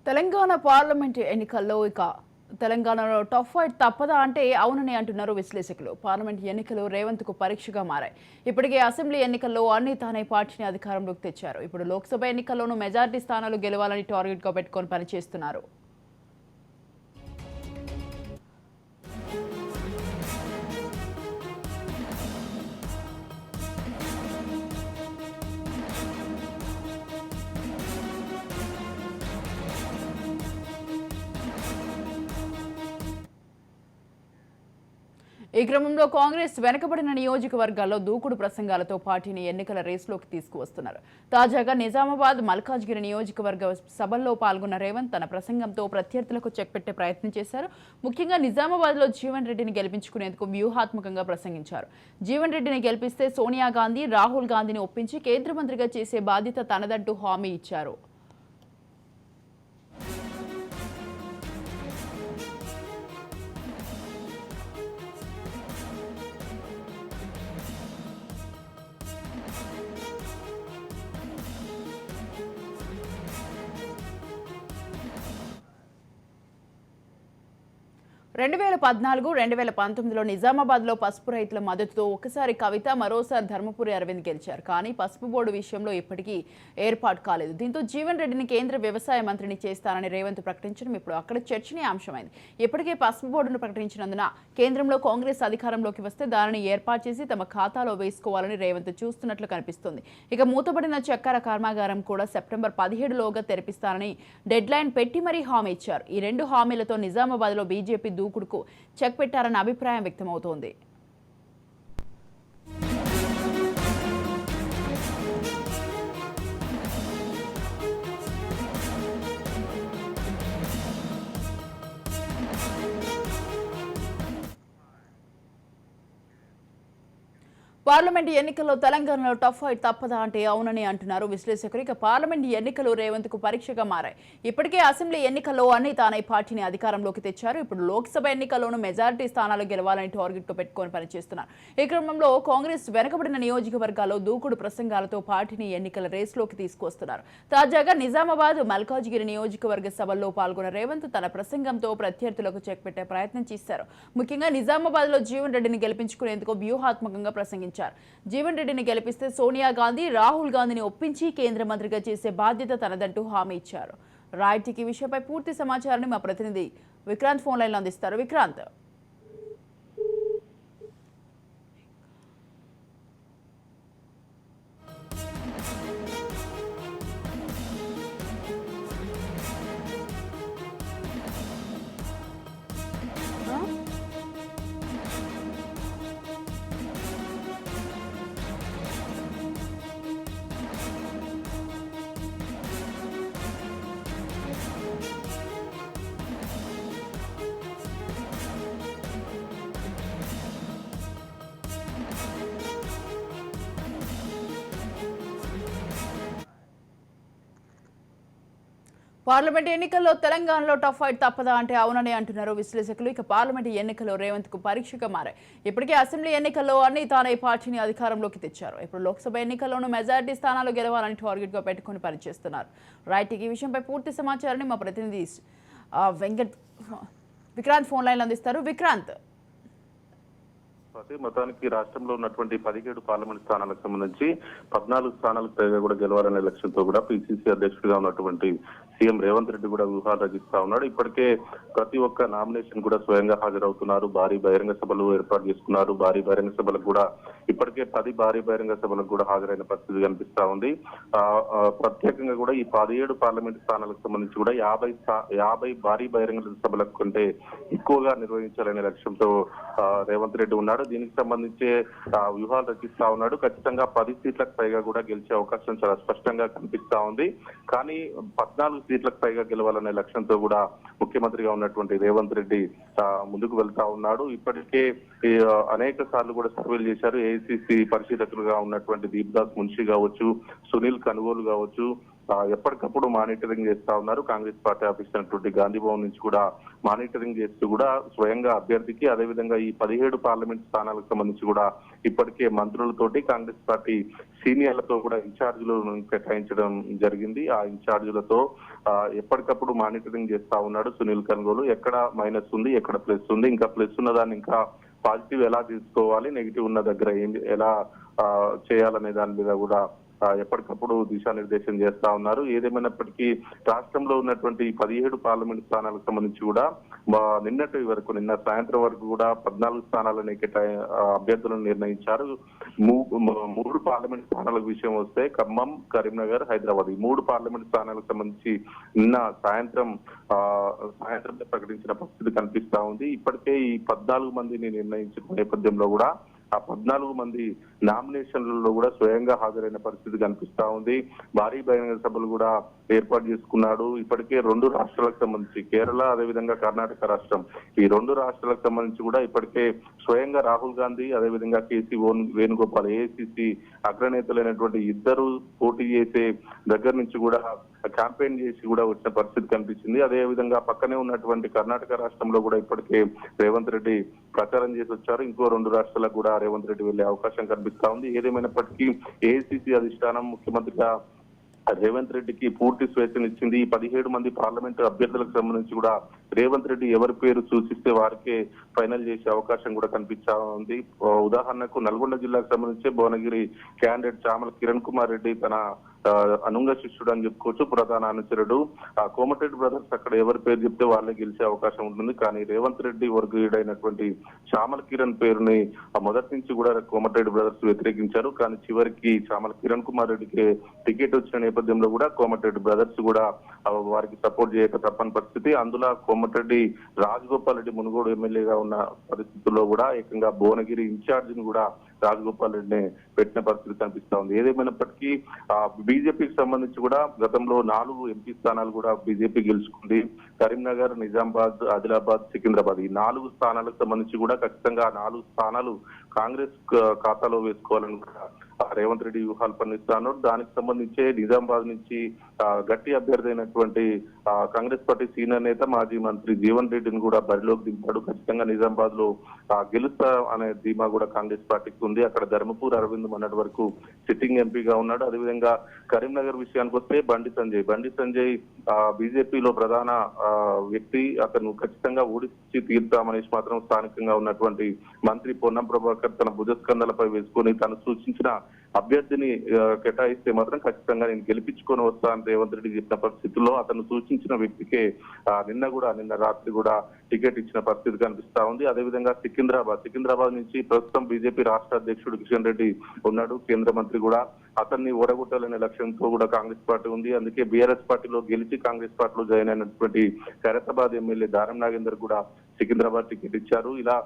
Telangana parliament ఎన్నికల్లో తెలంగాణలో tough fight తప్పదా అంటే అవునని అంటున్నారు విశ్లేషకులు. పార్లమెంట్ ఎన్నికలు రేవంత్కు పరీక్షగా మారాయి. ఇప్పటికే అసెంబ్లీ ఎన్నికల్లో అన్ని తానే పార్టీని అధికారంలోకి తెచ్చారు. ఇప్పుడు లోక్సభ ఎన్నికల్లోనూ మెజార్టీ స్థానాలు గెలవాలని టార్గెట్గా పెట్టుకొని పనిచేస్తున్నారు. ఈ క్రమంలో కాంగ్రెస్ వెనుకబడిన నియోజకవర్గాల్లో దూకుడు ప్రసంగాలతో పార్టీని ఎన్నికల రేసులోకి తీసుకువస్తున్నారు. తాజాగా నిజామాబాద్, మల్కాజ్గిరి నియోజకవర్గ సభల్లో పాల్గొన్న రేవంత్ తన ప్రసంగంతో ప్రత్యర్థులకు చెక్ పెట్టే ప్రయత్నం చేశారు. ముఖ్యంగా నిజామాబాద్లో జీవన్ రెడ్డిని గెలిపించుకునేందుకు వ్యూహాత్మకంగా ప్రసంగించారు. జీవన్ రెడ్డిని గెలిపిస్తే సోనియా గాంధీ, రాహుల్ గాంధీని ఒప్పించి కేంద్ర మంత్రిగా చేసే బాధ్యత తనదంటూ హామీ ఇచ్చారు. 2014-2019లో నిజామాబాద్లో పసుపు రైతుల మద్దతుతో ఒకసారి కవిత, మరోసారి ధర్మపురి అరవింద్ గెలిచారు. కానీ పసుపు బోర్డు విషయంలో ఇప్పటికీ ఏర్పాటు కాలేదు. దీంతో జీవన్ రెడ్డిని కేంద్ర వ్యవసాయ మంత్రిని చేస్తానని రేవంత్ ప్రకటించడం ఇప్పుడు అక్కడ చర్చనీయాంశమైంది. ఇప్పటికే పసుపు బోర్డును ప్రకటించినందున కేంద్రంలో కాంగ్రెస్ అధికారంలోకి వస్తే దానిని ఏర్పాటు చేసి తమ ఖాతాలో వేసుకోవాలని రేవంత్ చూస్తున్నట్లు కనిపిస్తోంది. ఇక మూతబడిన చక్కెర కర్మాగారం కూడా సెప్టెంబర్ 17లోగా తెరిపిస్తానని డెడ్లైన్ పెట్టి మరీ హామీ ఇచ్చారు. ఈ రెండు హామీలతో నిజామాబాద్లో బీజేపీ దూకుడుకు చెక్ పెట్టారన్న అభిప్రాయం వ్యక్తమవుతోంది. పార్లమెంట్ ఎన్నికల్లో తెలంగాణలో టఫ్ ఫైట్ తప్పదా అంటే అవునని అంటున్నారు విశ్లేషకులు. ఇక పార్లమెంట్ ఎన్నికలు రేవంత్కు పరీక్షగా మారాయి. ఇప్పటికే అసెంబ్లీ ఎన్నికల్లో అన్ని తానే పార్టీని అధికారంలోకి తెచ్చారు. ఇప్పుడు లోక్సభ ఎన్నికల్లోనూ మెజారిటీ స్థానాలు గెలవాలని టార్గెట్గా పెట్టుకొని పనిచేస్తున్నారు. ఈ క్రమంలో కాంగ్రెస్ వెనుకబడిన నియోజకవర్గాల్లో దూకుడు ప్రసంగాలతో పార్టీని ఎన్నికల రేసులోకి తీసుకొస్తున్నారు. తాజాగా నిజామాబాద్, మల్కాజ్గిరి నియోజకవర్గ సభల్లో పాల్గొన్న రేవంత్ తన ప్రసంగంతో ప్రత్యర్థులకు చెక్ పెట్టే ప్రయత్నం చేశారు. ముఖ్యంగా నిజామాబాద్లో జీవన్ రెడ్డిని గెలిపించుకునేందుకు వ్యూహాత్మకంగా ప్రసంగించారు. జీవన్ రెడ్డిని గెలిపిస్తే సోనియా గాంధీ, రాహుల్ గాంధీని ఒప్పించి కేంద్ర మంత్రిగా చేసే బాధ్యత తనదంటూ హామీ ఇచ్చారు. రైట్, ఈ విషయంపై పూర్తి సమాచారాన్ని మా ప్రతినిధి విక్రాంత్ ఫోన్ లైన్లో అందిస్తారు. విక్రాంత్, పార్లమెంట్ ఎన్నికల్లో తెలంగాణలో టఫ్ ఫైట్ తప్పదా అంటే అవునని అంటున్నారు విశ్లేషకులు. ఇక పార్లమెంట్ ఎన్నికల్లో రేవంత్కు పరీక్షగా మారాయి. ఇప్పటికే అసెంబ్లీ ఎన్నికల్లో అన్ని తానే పార్టీని అధికారంలోకి తెచ్చారు. ఇప్పుడు లోక్సభ ఎన్నికల్లోనూ మెజారిటీ స్థానాలు గెలవాలని టార్గెట్గా పెట్టుకుని పనిచేస్తున్నారు. రైట్, ఈ విషయంపై పూర్తి సమాచారాన్ని మా ప్రతినిధి విక్రాంత్ ఫోన్ లైన్లో అందిస్తారు. విక్రాంత్, మొత్తానికి రాష్ట్రంలో ఉన్నటువంటి 17 పార్లమెంట్ స్థానాలకు సంబంధించి 14 స్థానాలకు పైగా కూడా గెలవాలనే లక్ష్యంతో కూడా పిసిసి అధ్యక్షుడిగా ఉన్నటువంటి సీఎం రేవంత్ రెడ్డి కూడా వ్యూహాలు రచిస్తా ఉన్నాడు. ఇప్పటికే ప్రతి ఒక్క నామినేషన్ కూడా స్వయంగా హాజరవుతున్నారు. భారీ బహిరంగ సభలు ఏర్పాటు చేసుకున్నారు. భారీ బహిరంగ సభలకు కూడా ఇప్పటికే 10 భారీ బహిరంగ సభలకు కూడా హాజరైన పరిస్థితి కనిపిస్తా ఉంది. ప్రత్యేకంగా కూడా ఈ 17 పార్లమెంట్ స్థానాలకు సంబంధించి కూడా 50 భారీ బహిరంగ సభలకు కంటే ఎక్కువగా నిర్వహించాలనే లక్ష్యంతో రేవంత్ రెడ్డి ఉన్నాడు. దీనికి సంబంధించి వ్యూహాలు రచిస్తా ఉన్నాడు. ఖచ్చితంగా 10 సీట్లకు పైగా కూడా గెలిచే అవకాశం చాలా స్పష్టంగా కనిపిస్తా ఉంది. కానీ 14 సీట్లకు పైగా గెలవాలనే లక్ష్యంతో కూడా ముఖ్యమంత్రిగా ఉన్నటువంటి రేవంత్ రెడ్డి ముందుకు వెళ్తా ఉన్నాడు. ఇప్పటికే అనేక సార్లు కూడా సర్వేలు చేశారు. ఏఐసిసి పరిశీలకులుగా ఉన్నటువంటి దీప్దాస్ మున్షి కావచ్చు, సునీల్ కనుగోలు కావచ్చు, ఎప్పటికప్పుడు మానిటరింగ్ చేస్తా ఉన్నారు. కాంగ్రెస్ పార్టీ ఆఫీస్ అయినటువంటి గాంధీ భవన్ నుంచి కూడా మానిటరింగ్ చేస్తూ కూడా స్వయంగా అభ్యర్థికి, అదేవిధంగా ఈ 17 పార్లమెంట్ స్థానాలకు సంబంధించి కూడా ఇప్పటికే మంత్రులతోటి కాంగ్రెస్ పార్టీ సీనియర్లతో కూడా ఇన్ఛార్జీలను కేటాయించడం జరిగింది. ఆ ఇన్ఛార్జీలతో ఎప్పటికప్పుడు మానిటరింగ్ చేస్తా ఉన్నాడు సునీల్ కన్గోలు. ఎక్కడ మైనస్ ఉంది, ఎక్కడ ప్లస్ ఉంది, ఇంకా ప్లస్ ఉన్న దాన్ని ఇంకా పాజిటివ్ ఎలా తీసుకోవాలి, నెగిటివ్ ఉన్న దగ్గర ఎలా చేయాలనే దాని మీద కూడా ఎప్పటికప్పుడు దిశానిర్దేశం చేస్తా ఉన్నారు. ఏదేమైనప్పటికీ రాష్ట్రంలో ఉన్నటువంటి 17 పార్లమెంట్ స్థానాలకు సంబంధించి కూడా నిన్నటి వరకు, నిన్న సాయంత్రం వరకు కూడా 14 స్థానాలని అభ్యర్థులను నిర్ణయించారు. 3 పార్లమెంట్ స్థానాలకు విషయం వస్తే ఖమ్మం, కరీంనగర్, హైదరాబాద్ ఈ 3 పార్లమెంట్ స్థానాలకు సంబంధించి నిన్న సాయంత్రం ప్రకటించిన పరిస్థితి కనిపిస్తా ఉంది. ఇప్పటికే ఈ 14 మందిని నిర్ణయించిన నేపథ్యంలో కూడా ఆ 14 మంది నామినేషన్లలో కూడా స్వయంగా హాజరైన పరిస్థితి కనిపిస్తా ఉంది. భారీ బహిరంగ సభలు కూడా ఏర్పాటు చేసుకున్నాడు. ఇప్పటికే 2 రాష్ట్రాలకు సంబంధించి కేరళ, అదేవిధంగా కర్ణాటక రాష్ట్రం, ఈ 2 రాష్ట్రాలకు సంబంధించి కూడా ఇప్పటికే స్వయంగా రాహుల్ గాంధీ, అదేవిధంగా కేసీ వేణుగోపాల్ ఏఐసిసి అగ్రనేతలైనటువంటి ఇద్దరు పోటీ చేసే దగ్గర నుంచి కూడా క్యాంపెయిన్ చేసి కూడా వచ్చిన పరిస్థితి కనిపించింది. అదేవిధంగా పక్కనే ఉన్నటువంటి కర్ణాటక రాష్ట్రంలో కూడా ఇప్పటికే రేవంత్ రెడ్డి ప్రచారం చేసి వచ్చారు. ఇంకో 2 రాష్ట్రాలకు కూడా రేవంత్ రెడ్డి వెళ్లే అవకాశం కనిపిస్తా ఉంది. ఏదేమైనప్పటికీ ఏఐసిసి అధిష్టానం ముఖ్యమంత్రిగా రేవంత్ రెడ్డికి పూర్తి స్వేచ్ఛనిచ్చింది. 17 మంది పార్లమెంటు అభ్యర్థులకు సంబంధించి కూడా రేవంత్ రెడ్డి ఎవరి పేరు సూచిస్తే వారికే ఫైనల్ చేసే అవకాశం కూడా కనిపిస్తా ఉంది. ఉదాహరణకు నల్గొండ జిల్లాకు సంబంధించి భువనగిరి క్యాండిడేట్ చామల కిరణ్ కుమార్ రెడ్డి తన అనుంగ శిష్యుడు అని చెప్పుకోవచ్చు, ప్రధాన అనుచరుడు. కోమటిరెడ్డి బ్రదర్స్ అక్కడ ఎవరి పేరు చెప్తే వాళ్ళే గెలిచే అవకాశం ఉంటుంది. కానీ రేవంత్ రెడ్డి వర్గీయుడైనటువంటి చామల కిరణ్ పేరుని మొదటి నుంచి కూడా కోమటిరెడ్డి బ్రదర్స్ వ్యతిరేకించారు. కానీ చివరికి చామల కిరణ్ కుమార్ రెడ్డికి టికెట్ వచ్చిన నేపథ్యంలో కూడా కోమటిరెడ్డి బ్రదర్స్ కూడా వారికి సపోర్ట్ చేయక తప్పని పరిస్థితి. అందులో కోమటిరెడ్డి రాజగోపాల్ రెడ్డి మునుగోడు ఎమ్మెల్యేగా ఉన్న పరిస్థితుల్లో కూడా ఏకంగా భువనగిరి ఇన్ఛార్జిని కూడా రాజగోపాల్ రెడ్డిని పెట్టిన పరిస్థితి కనిపిస్తా ఉంది. ఏదేమైనప్పటికీ బీజేపీకి సంబంధించి కూడా గతంలో 4 ఎంపీ స్థానాలు కూడా బీజేపీ గెలుచుకుంది. కరీంనగర్, నిజామాబాద్, ఆదిలాబాద్, సికింద్రాబాద్ ఈ 4 స్థానాలకు సంబంధించి కూడా ఖచ్చితంగా 4 స్థానాలు కాంగ్రెస్ ఖాతాలో వేసుకోవాలని కూడా రేవంత్ రెడ్డి వ్యూహాలు పన్నిస్తాను. దానికి సంబంధించి నిజామాబాద్ నుంచి గట్టి అభ్యర్థి అయినటువంటి కాంగ్రెస్ పార్టీ సీనియర్ నేత మాజీ మంత్రి జీవన్ రెడ్డిని కూడా బరిలోకి దింపాడు. ఖచ్చితంగా నిజామాబాద్ లో గెలుస్తా అనే ధీమా కూడా కాంగ్రెస్ పార్టీకి ఉంది. అక్కడ ధర్మపూర్ అరవింద్ మొన్నటి వరకు సిట్టింగ్ ఎంపీగా ఉన్నాడు. అదేవిధంగా కరీంనగర్ విషయానికి వస్తే బండి సంజయ్ బీజేపీలో ప్రధాన వ్యక్తి. అతను ఖచ్చితంగా ఓడించి తీర్తామనేసి మాత్రం స్థానికంగా ఉన్నటువంటి మంత్రి పొన్నం ప్రభాకర్ తన భుజస్కంధాలపై వేసుకొని తను సూచించిన అభ్యర్థిని కేటాయిస్తే మాత్రం ఖచ్చితంగా నేను గెలిపించుకొని వస్తా అని రేవంత్ రెడ్డి చెప్పిన పరిస్థితుల్లో అతను సూచించిన వ్యక్తికే నిన్న రాత్రి కూడా టికెట్ ఇచ్చిన పరిస్థితి కనిపిస్తా ఉంది. అదేవిధంగా సికింద్రాబాద్ నుంచి ప్రస్తుతం బీజేపీ రాష్ట్ర అధ్యక్షుడు కిషన్ రెడ్డి ఉన్నాడు, కేంద్ర మంత్రి కూడా. అతన్ని ఓడగొట్టాలనే లక్ష్యంతో కూడా కాంగ్రెస్ పార్టీ ఉంది. అందుకే బీఆర్ఎస్ పార్టీలో గెలిచి కాంగ్రెస్ పార్టీలో జాయిన్ అయినటువంటి ఖైరతాబాద్ ఎమ్మెల్యే దారం నాగేందర్ కూడా సికింద్రాబాద్ టికెట్ ఇచ్చారు. ఇలా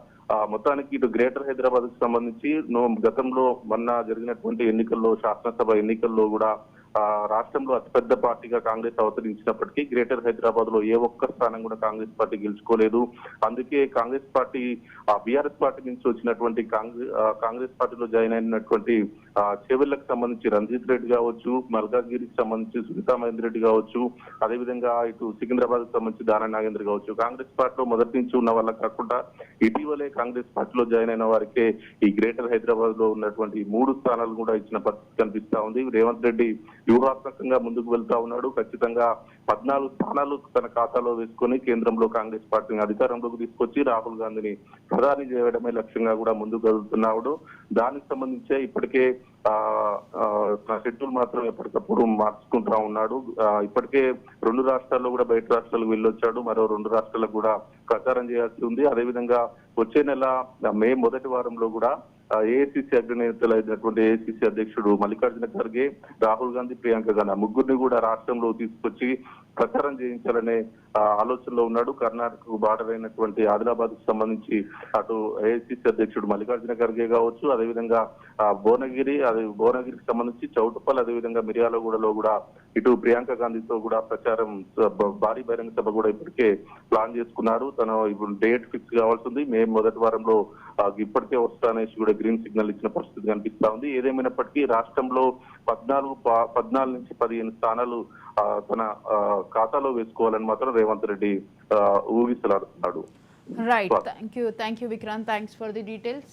మొత్తానికి ఇటు గ్రేటర్ హైదరాబాద్ కు సంబంధించి గతంలో మొన్న జరిగినటువంటి ఎన్నికల్లో, శాసనసభ ఎన్నికల్లో కూడా రాష్ట్రంలో అతిపెద్ద పార్టీగా కాంగ్రెస్ అవతరించినప్పటికీ గ్రేటర్ హైదరాబాద్ లో ఏ ఒక్క స్థానం కూడా కాంగ్రెస్ పార్టీ గెలుచుకోలేదు. అందుకే కాంగ్రెస్ పార్టీ బీఆర్ఎస్ పార్టీ నుంచి వచ్చినటువంటి కాంగ్రెస్ పార్టీలో జాయిన్ అయినటువంటి చేవెళ్లకు సంబంధించి రంజిత్ రెడ్డి కావచ్చు, మల్కాజ్గిరికి సంబంధించి సునీతా మహేందర్ రెడ్డి కావచ్చు, అదేవిధంగా ఇటు సికింద్రాబాద్ కు సంబంధించి దానం నాగేంద్ర కావచ్చు, కాంగ్రెస్ పార్టీలో మొదటి నుంచి ఉన్న వాళ్ళ కాకుండా ఇటీవలే కాంగ్రెస్ పార్టీలో జాయిన్ అయిన వారికే ఈ గ్రేటర్ హైదరాబాద్ లో ఉన్నటువంటి 3 స్థానాలు కూడా ఇచ్చిన పరిస్థితి కనిపిస్తా ఉంది. రేవంత్ రెడ్డి వ్యూహాత్మకంగా ముందుకు వెళ్తా ఉన్నాడు. ఖచ్చితంగా 14 స్థానాలు తన ఖాతాలో వేసుకొని కేంద్రంలో కాంగ్రెస్ పార్టీని అధికారంలోకి తీసుకొచ్చి రాహుల్ గాంధీని ప్రధాని చేయడమే లక్ష్యంగా కూడా ముందుకు వెళ్తున్నాడు. దానికి సంబంధించే ఇప్పటికే షెడ్యూల్ మాత్రం ఎప్పటికప్పుడు మార్చుకుంటా ఉన్నాడు. ఇప్పటికే 2 రాష్ట్రాల్లో కూడా బయట రాష్ట్రాలకు వెళ్ళొచ్చాడు. మరో 2 రాష్ట్రాలకు కూడా ప్రచారం చేయాల్సి ఉంది. అదేవిధంగా వచ్చే నెల మే మొదటి వారంలో కూడా ఏఐసిసి అగ్రనేతలైనటువంటి ఏఐసిసి అధ్యక్షుడు మల్లికార్జున ఖర్గే, రాహుల్ గాంధీ, ప్రియాంక గాంధీ ముగ్గురిని కూడా రాష్ట్రంలో తీసుకొచ్చి ప్రచారం చేయించాలనే ఆలోచనలో ఉన్నాడు. కర్ణాటకకు బార్డర్ అయినటువంటి ఆదిలాబాద్ కు సంబంధించి అటు ఏఐసిసి అధ్యక్షుడు మల్లికార్జున ఖర్గే కావచ్చు, అదేవిధంగా భువనగిరికి సంబంధించి చౌటుప్పల్, అదేవిధంగా మిర్యాలగూడలో కూడా ఇటు ప్రియాంక గాంధీతో కూడా ప్రచారం భారీ బహిరంగ సభ కూడా ఇప్పటికే ప్లాన్ చేసుకున్నారు. తను ఇప్పుడు డేట్ ఫిక్స్ కావాల్సింది. మే మొదటి వారంలో ఇప్పటికే వస్తా అనేసి కూడా గ్రీన్ సిగ్నల్ ఇచ్చిన పరిస్థితి కనిపిస్తా ఉంది. ఏదేమైనప్పటికీ రాష్ట్రంలో 14 నుంచి 15 స్థానాలు తన ఖాతాలో వేసుకోవాలని మాత్రం రేవంత్ రెడ్డి ఊగిసలాడుతున్నాడు. Right, thank you Vikrant, thanks for the details.